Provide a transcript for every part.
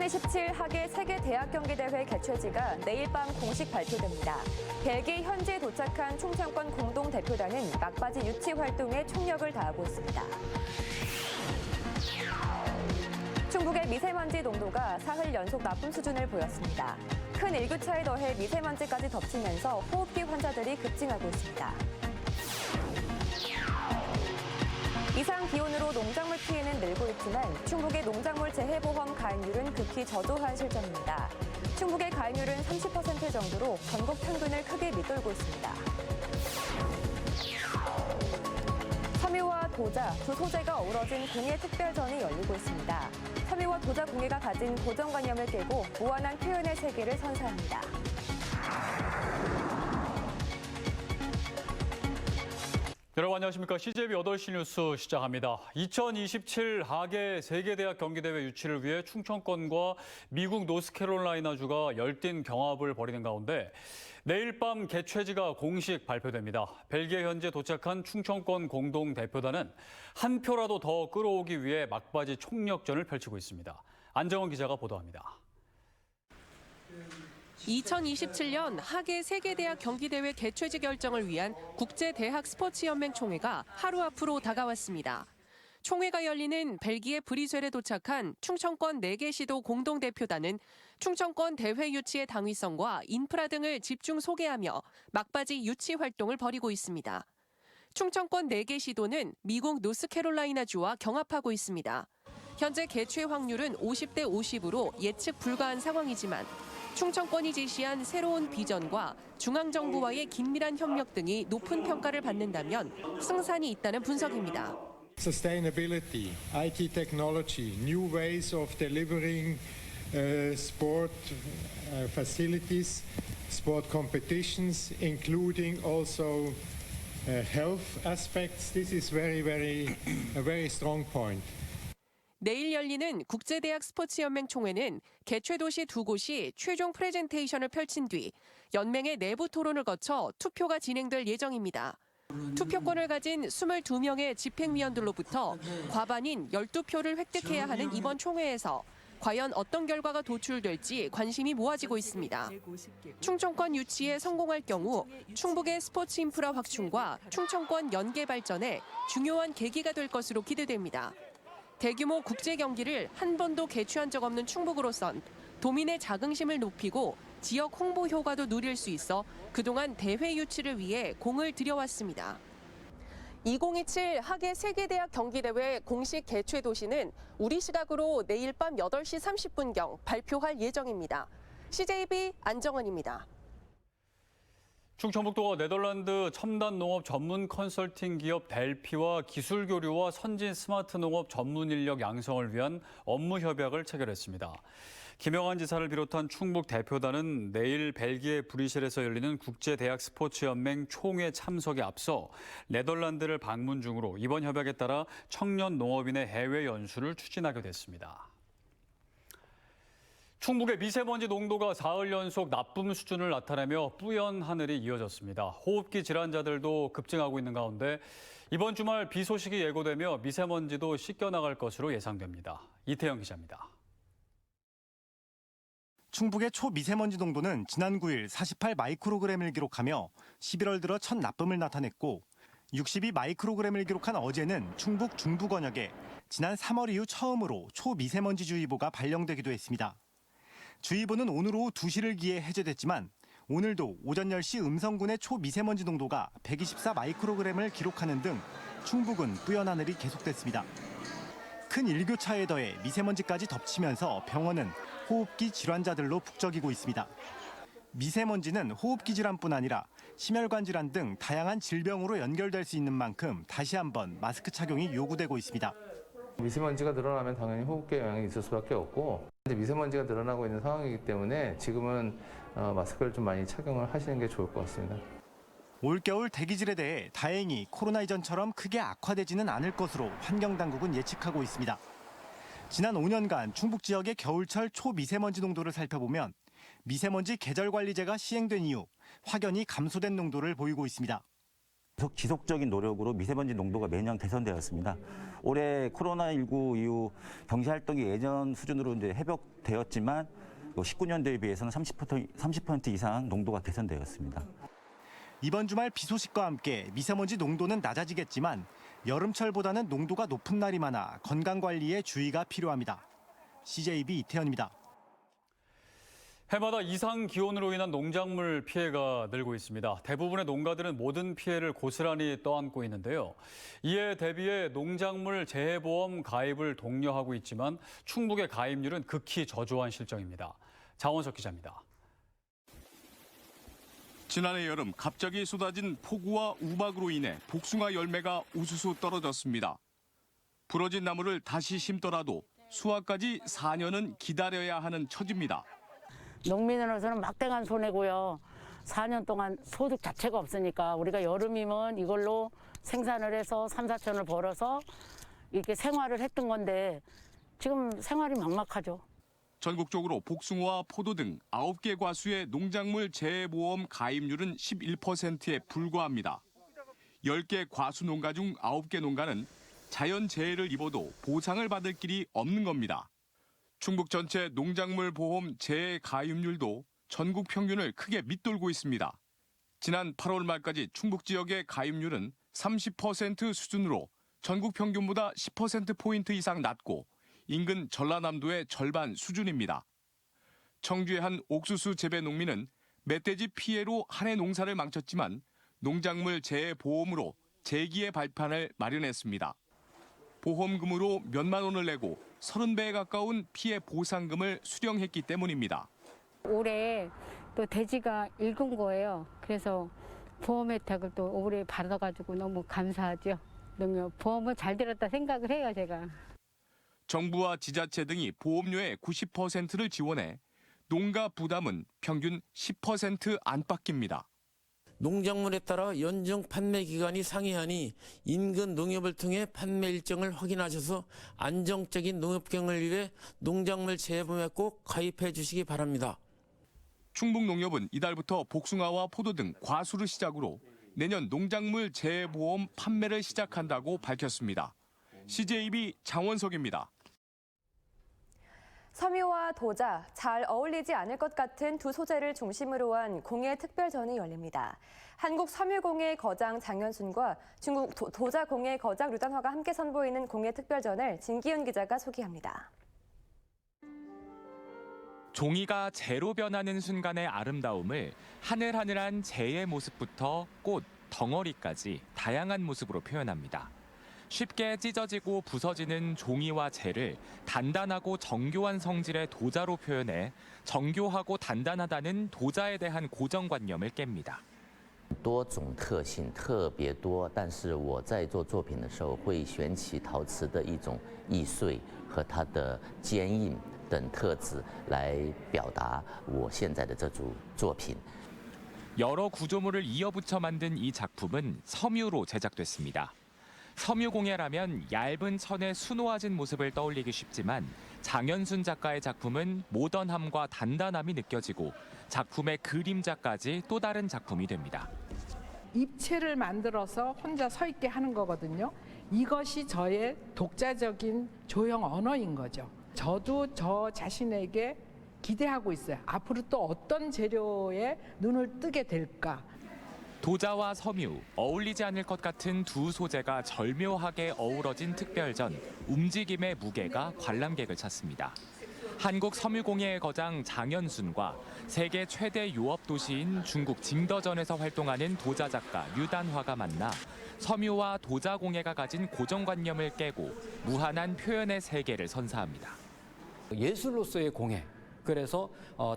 2017 하계 세계 대학 경기 대회 개최지가 내일 밤 공식 발표됩니다. 벨기에 현지에 도착한 충청권 공동 대표단은 막바지 유치 활동에 총력을 다하고 있습니다. 충북의 미세먼지 농도가 사흘 연속 나쁨 수준을 보였습니다. 큰 일교차에 더해 미세먼지까지 덮치면서 호흡기 환자들이 급증하고 있습니다. 이상 기온으로 농작물 피해는 늘고 있지만 충북의 농작물 재해보험 가입률은 극히 저조한 실정입니다. 충북의 가입률은 30% 정도로 전국 평균을 크게 밑돌고 있습니다. 섬유와 도자 두 소재가 어우러진 공예 특별전이 열리고 있습니다. 섬유와 도자 공예가 가진 고정관념을 깨고 무한한 표현의 세계를 선사합니다. 여러분 안녕하십니까. CJB 8시 뉴스 시작합니다. 2027 하계 세계대학 경기대회 유치를 위해 충청권과 미국 노스캐롤라이나주가 열띤 경합을 벌이는 가운데 내일 밤 개최지가 공식 발표됩니다. 벨기에 현지에 도착한 충청권 공동대표단은 한 표라도 더 끌어오기 위해 막바지 총력전을 펼치고 있습니다. 안정원 기자가 보도합니다. 2027년 하계 세계대학 경기대회 개최지 결정을 위한 국제대학 스포츠연맹 총회가 하루 앞으로 다가왔습니다. 총회가 열리는 벨기에 브리셀에 도착한 충청권 4개 시도 공동대표단은 충청권 대회 유치의 당위성과 인프라 등을 집중 소개하며 막바지 유치 활동을 벌이고 있습니다. 충청권 4개 시도는 미국 노스캐롤라이나주와 경합하고 있습니다. 현재 개최 확률은 50대 50으로 예측 불가한 상황이지만 충청권이 제시한 새로운 비전과 중앙정부와의 긴밀한 협력 등이 높은 평가를 받는다면 승산이 있다는 분석입니다. Sustainability, IT technology, new ways of delivering sport facilities, sport competitions, including also health aspects. This is a very strong point. 내일 열리는 국제대학 스포츠연맹 총회는 개최 도시 2곳이 최종 프레젠테이션을 펼친 뒤 연맹의 내부 토론을 거쳐 투표가 진행될 예정입니다. 투표권을 가진 22명의 집행위원들로부터 과반인 12표를 획득해야 하는 이번 총회에서 과연 어떤 결과가 도출될지 관심이 모아지고 있습니다. 충청권 유치에 성공할 경우 충북의 스포츠 인프라 확충과 충청권 연계 발전에 중요한 계기가 될 것으로 기대됩니다. 대규모 국제 경기를 한 번도 개최한 적 없는 충북으로선 도민의 자긍심을 높이고 지역 홍보 효과도 누릴 수 있어 그동안 대회 유치를 위해 공을 들여왔습니다. 2027 하계 세계대학 경기대회 공식 개최 도시는 우리 시각으로 내일 밤 8시 30분경 발표할 예정입니다. CJB 안정원입니다. 충청북도가 네덜란드 첨단 농업 전문 컨설팅 기업 델피와 기술 교류와 선진 스마트 농업 전문 인력 양성을 위한 업무 협약을 체결했습니다. 김영환 지사를 비롯한 충북 대표단은 내일 벨기에 브뤼셀에서 열리는 국제대학 스포츠연맹 총회 참석에 앞서 네덜란드를 방문 중으로 이번 협약에 따라 청년 농업인의 해외 연수를 추진하게 됐습니다. 충북의 미세먼지 농도가 사흘 연속 나쁨 수준을 나타내며 뿌연 하늘이 이어졌습니다. 호흡기 질환자들도 급증하고 있는 가운데 이번 주말 비 소식이 예고되며 미세먼지도 씻겨나갈 것으로 예상됩니다. 이태영 기자입니다. 충북의 초미세먼지 농도는 지난 9일 48 마이크로그램을 기록하며 11월 들어 첫 나쁨을 나타냈고 62 마이크로그램을 기록한 어제는 충북 중부 권역에 지난 3월 이후 처음으로 초미세먼지주의보가 발령되기도 했습니다. 주의보는 오늘 오후 2시를 기해 해제됐지만 오늘도 오전 10시 음성군의 초미세먼지 농도가 124 마이크로그램을 기록하는 등 충북은 뿌연 하늘이 계속됐습니다. 큰 일교차에 더해 미세먼지까지 덮치면서 병원은 호흡기 질환자들로 북적이고 있습니다. 미세먼지는 호흡기 질환뿐 아니라 심혈관 질환 등 다양한 질병으로 연결될 수 있는 만큼 다시 한번 마스크 착용이 요구되고 있습니다. 미세먼지가 늘어나면 당연히 호흡기에 영향이 있을 수밖에 없고 미세먼지가 늘어나고 있는 상황이기 때문에 지금은 마스크를 좀 많이 착용을 하시는 게 좋을 것 같습니다. 올겨울 대기질에 대해 다행히 코로나 이전처럼 크게 악화되지는 않을 것으로 환경당국은 예측하고 있습니다. 지난 5년간 충북 지역의 겨울철 초미세먼지 농도를 살펴보면 미세먼지 계절관리제가 시행된 이후 확연히 감소된 농도를 보이고 있습니다. 지속적인 노력으로 미세먼지 농도가 매년 개선되었습니다. 올해 코로나19 이후 경제 활동이 예전 수준으로 이제 회복되었지만 19년도에 비해서는 30% 이상 농도가 개선되었습니다. 이번 주말 비 소식과 함께 미세먼지 농도는 낮아지겠지만 여름철보다는 농도가 높은 날이 많아 건강관리에 주의가 필요합니다. CJB 이태현입니다. 해마다 이상 기온으로 인한 농작물 피해가 늘고 있습니다. 대부분의 농가들은 모든 피해를 고스란히 떠안고 있는데요. 이에 대비해 농작물 재해보험 가입을 독려하고 있지만 충북의 가입률은 극히 저조한 실정입니다. 장원석 기자입니다. 지난해 여름 갑자기 쏟아진 폭우와 우박으로 인해 복숭아 열매가 우수수 떨어졌습니다. 부러진 나무를 다시 심더라도 수확까지 4년은 기다려야 하는 처지입니다. 농민으로서는 막대한 손해고요. 4년 동안 소득 자체가 없으니까 우리가 여름이면 이걸로 생산을 해서 3, 4천을 벌어서 이렇게 생활을 했던 건데 지금 생활이 막막하죠. 전국적으로 복숭아와 포도 등 9개 과수의 농작물 재해보험 가입률은 11%에 불과합니다. 10개 과수 농가 중 9개 농가는 자연재해를 입어도 보상을 받을 길이 없는 겁니다. 충북 전체 농작물 보험 재해 가입률도 전국 평균을 크게 밑돌고 있습니다. 지난 8월 말까지 충북 지역의 가입률은 30% 수준으로 전국 평균보다 10%포인트 이상 낮고 인근 전라남도의 절반 수준입니다. 청주의 한 옥수수 재배 농민은 멧돼지 피해로 한 해 농사를 망쳤지만 농작물 재해 보험으로 재기의 발판을 마련했습니다. 보험금으로 몇만 원을 내고 30배에 가까운 피해 보상금을 수령했기 때문입니다. 올해 또 돼지가 읽은 거예요. 그래서 보험 혜택을 또 올해 받아가지고 너무 감사하죠. 보험은 잘 들었다 생각을 해요, 제가. 정부와 지자체 등이 보험료의 90%를 지원해 농가 부담은 평균 10% 안팎입니다. 농작물에 따라 연정 판매 기간이 상이하니 인근 농협을 통해 판매 일정을 확인하셔서 안정적인 농업 경영을 위해 농작물 재해보험에 꼭 가입해 주시기 바랍니다. 충북농협은 이달부터 복숭아와 포도 등 과수를 시작으로 내년 농작물 재해보험 판매를 시작한다고 밝혔습니다. CJB 장원석입니다. 섬유와 도자, 잘 어울리지 않을 것 같은 두 소재를 중심으로 한 공예 특별전이 열립니다. 한국 섬유공예 거장 장현순과 중국 도자공예 거장 류단화가 함께 선보이는 공예 특별전을 진기훈 기자가 소개합니다. 종이가 재로 변하는 순간의 아름다움을 하늘하늘한 재의 모습부터 꽃, 덩어리까지 다양한 모습으로 표현합니다. 쉽게 찢어지고 부서지는 종이와 재를 단단하고 정교한 성질의 도자로 표현해 정교하고 단단하다는 도자에 대한 고정관념을 깹니다. 多种特性特别多，但是我在做作品的时候会选起陶瓷的一种易碎和它的坚硬等特质来表达我现在的这组作品。 여러 구조물을 이어붙여 만든 이 작품은 섬유로 제작됐습니다. 섬유공예라면 얇은 천의 수놓아진 모습을 떠올리기 쉽지만 장현순 작가의 작품은 모던함과 단단함이 느껴지고 작품의 그림자까지 또 다른 작품이 됩니다. 입체를 만들어서 혼자 서 있게 하는 거거든요. 이것이 저의 독자적인 조형 언어인 거죠. 저도 저 자신에게 기대하고 있어요. 앞으로 또 어떤 재료에 눈을 뜨게 될까. 도자와 섬유, 어울리지 않을 것 같은 두 소재가 절묘하게 어우러진 특별전, 움직임의 무게가 관람객을 찾습니다. 한국 섬유공예의 거장 장현순과 세계 최대 유업 도시인 중국 징더전에서 활동하는 도자 작가 류단화가 만나 섬유와 도자 공예가 가진 고정관념을 깨고 무한한 표현의 세계를 선사합니다. 예술로서의 공예, 그래서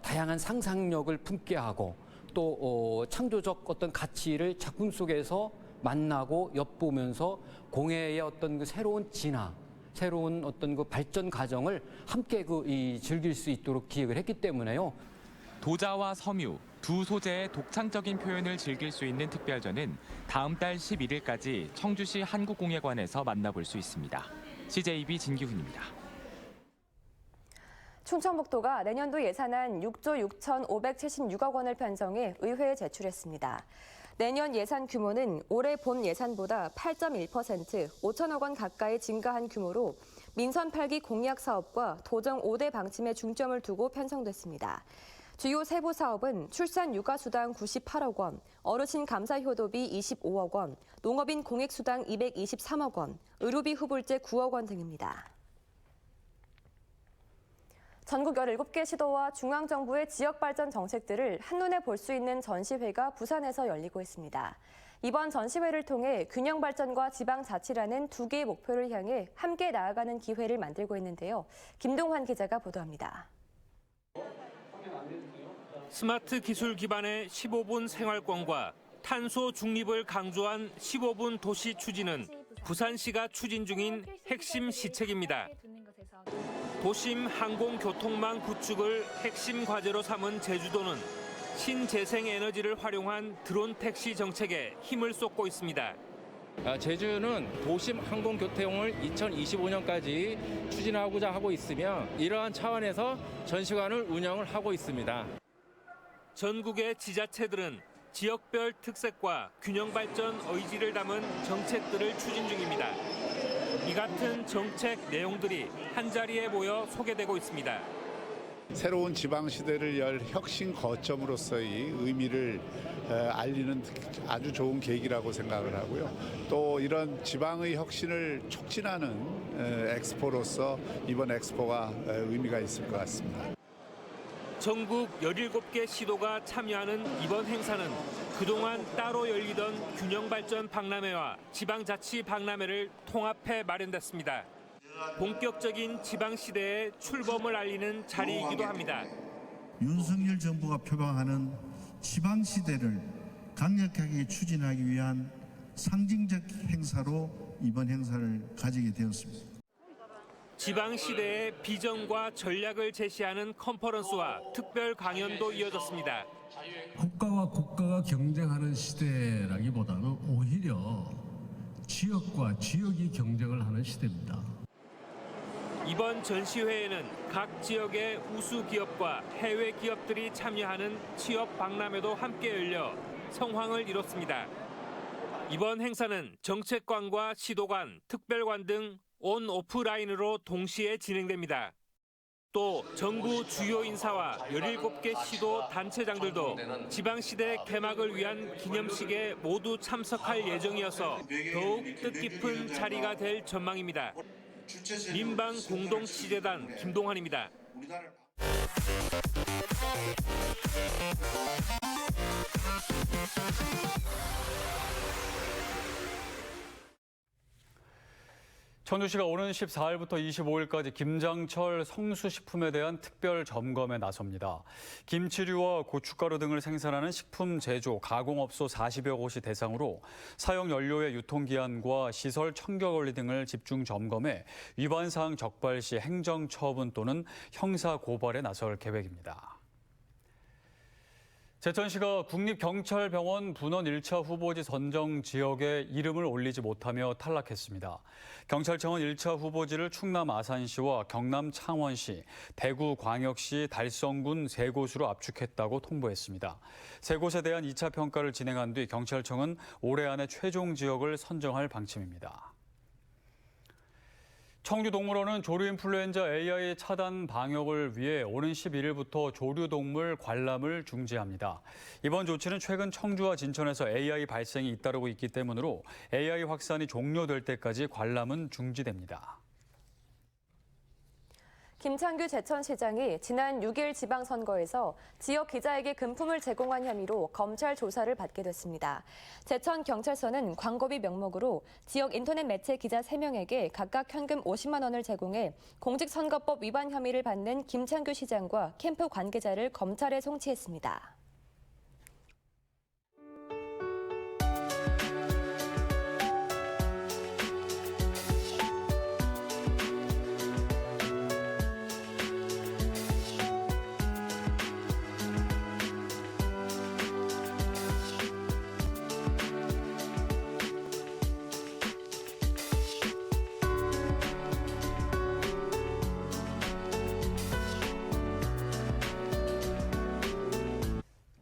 다양한 상상력을 품게 하고 또 창조적 어떤 가치를 작품 속에서 만나고 엿보면서 공예의 어떤 그 새로운 진화, 새로운 어떤 그 발전 과정을 함께 즐길 수 있도록 기획을 했기 때문에요. 도자와 섬유, 두 소재의 독창적인 표현을 즐길 수 있는 특별전은 다음 달 11일까지 청주시 한국공예관에서 만나볼 수 있습니다. CJB 진기훈입니다. 충청북도가 내년도 예산안 6조 6,576억 원을 편성해 의회에 제출했습니다. 내년 예산 규모는 올해 본 예산보다 8.1%, 5천억 원 가까이 증가한 규모로 민선 8기 공약 사업과 도정 5대 방침에 중점을 두고 편성됐습니다. 주요 세부 사업은 출산 육아수당 98억 원, 어르신 감사효도비 25억 원, 농업인 공익수당 223억 원, 의료비 후불제 9억 원 등입니다. 전국 17개 시도와 중앙정부의 지역발전 정책들을 한눈에 볼 수 있는 전시회가 부산에서 열리고 있습니다. 이번 전시회를 통해 균형발전과 지방자치라는 두 개의 목표를 향해 함께 나아가는 기회를 만들고 있는데요. 김동환 기자가 보도합니다. 스마트 기술 기반의 15분 생활권과 탄소 중립을 강조한 15분 도시 추진은 부산시가 추진 중인 핵심 시책입니다. 도심 항공교통망 구축을 핵심 과제로 삼은 제주도는 신재생 에너지를 활용한 드론 택시 정책에 힘을 쏟고 있습니다. 제주는 도심 항공교통을 2025년까지 추진하고자 하고 있으며 이러한 차원에서 전시관을 운영을 하고 있습니다. 전국의 지자체들은 지역별 특색과 균형발전 의지를 담은 정책들을 추진 중입니다. 이 같은 정책 내용들이 한자리에 모여 소개되고 있습니다. 새로운 지방시대를 열 혁신 거점으로서의 의미를 알리는 아주 좋은 계기라고 생각을 하고요. 또 이런 지방의 혁신을 촉진하는 엑스포로서 이번 엑스포가 의미가 있을 것 같습니다. 전국 17개 시도가 참여하는 이번 행사는 그동안 따로 열리던 균형발전 박람회와 지방자치 박람회를 통합해 마련됐습니다. 본격적인 지방시대의 출범을 알리는 자리이기도 합니다. 윤석열 정부가 표방하는 지방시대를 강력하게 추진하기 위한 상징적 행사로 이번 행사를 가지게 되었습니다. 지방시대의 비전과 전략을 제시하는 컨퍼런스와 특별 강연도 이어졌습니다. 국가와 국가가 경쟁하는 시대라기보다는 오히려 지역과 지역이 경쟁을 하는 시대입니다. 이번 전시회에는 각 지역의 우수 기업과 해외 기업들이 참여하는 취업 박람회도 함께 열려 성황을 이뤘습니다. 이번 행사는 정책관과 시도관, 특별관 등 온 오프라인으로 동시에 진행됩니다. 또 정부 주요 인사와 17개 시도 단체장들도 지방시대 개막을 위한 기념식에 모두 참석할 예정이어서 더욱 뜻깊은 자리가 될 전망입니다. 민방공동취재단 김동환입니다. 천주시가 오는 14일부터 25일까지 김장철 성수식품에 대한 특별 점검에 나섭니다. 김치류와 고춧가루 등을 생산하는 식품 제조, 가공업소 40여 곳이 대상으로 사용 연료의 유통기한과 시설 청결관리 등을 집중 점검해 위반사항 적발 시 행정처분 또는 형사고발에 나설 계획입니다. 제천시가 국립경찰병원 분원 1차 후보지 선정 지역에 이름을 올리지 못하며 탈락했습니다. 경찰청은 1차 후보지를 충남 아산시와 경남 창원시, 대구 광역시, 달성군 3곳으로 압축했다고 통보했습니다. 3곳에 대한 2차 평가를 진행한 뒤 경찰청은 올해 안에 최종 지역을 선정할 방침입니다. 청주동물원은 조류인플루엔자 AI 차단 방역을 위해 오는 11일부터 조류동물 관람을 중지합니다. 이번 조치는 최근 청주와 진천에서 AI 발생이 잇따르고 있기 때문으로 AI 확산이 종료될 때까지 관람은 중지됩니다. 김창규 제천시장이 지난 6일 지방선거에서 지역 기자에게 금품을 제공한 혐의로 검찰 조사를 받게 됐습니다. 제천경찰서는 광고비 명목으로 지역 인터넷 매체 기자 3명에게 각각 현금 50만 원을 제공해 공직선거법 위반 혐의를 받는 김창규 시장과 캠프 관계자를 검찰에 송치했습니다.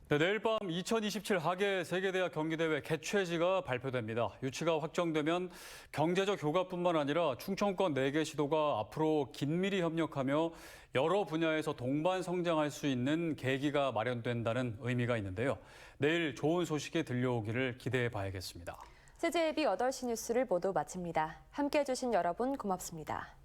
네, 내일 밤 2027 하계 세계대학 경기대회 개최지가 발표됩니다. 유치가 확정되면 경제적 효과뿐만 아니라 충청권 4개 시도가 앞으로 긴밀히 협력하며 여러 분야에서 동반 성장할 수 있는 계기가 마련된다는 의미가 있는데요. 내일 좋은 소식이 들려오기를 기대해 봐야겠습니다. CJB 8시 뉴스를 모두 마칩니다. 함께해 주신 여러분 고맙습니다.